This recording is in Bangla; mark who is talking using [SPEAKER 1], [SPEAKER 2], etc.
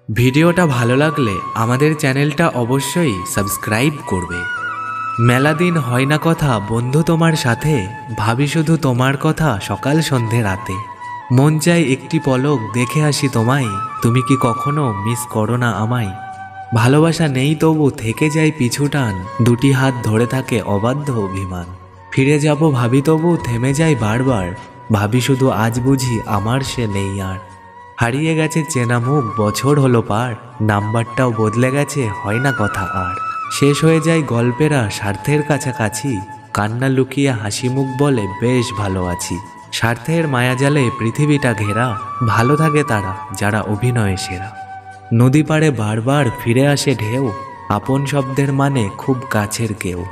[SPEAKER 1] ভিডিওটা ভালো লাগলে আমাদের চ্যানেলটা অবশ্যই সাবস্ক্রাইব করবে। মেলা দিন হয় না কথা বন্ধু তোমার সাথে, ভাবি শুধু তোমার কথা সকাল সন্ধে রাতে। মন চাই একটি পলক দেখে আসি তোমায়, তুমি কি কখনো মিস করো না আমায়? ভালোবাসা নেই তবু থেকে যায় পিছুটান, দুটি হাত ধরে থাকে অবাধ্য অভিমান। ফিরে যাব ভাবি তবু থেমে যায় বারবার, ভাবি শুধু আজ বুঝি আমার সে নেই আর। হারিয়ে গেছে চেনা মুখ, বছর হলো পার, নাম্বারটাও বদলে গেছে, হয় না কথা আর। শেষ হয়ে যায় গল্পেরা স্বার্থের কাছাকাছি, কান্না লুকিয়ে হাসি মুখ বলে বেশ ভালো আছি। স্বার্থের মায়াজালে পৃথিবীটা ঘেরা, ভালো থাকে তারা যারা অভিনয়ে সেরা। নদী পাড়ে বারবার ফিরে আসে ঢেউ, আপন শব্দের মানে খুব কাছের কেউ।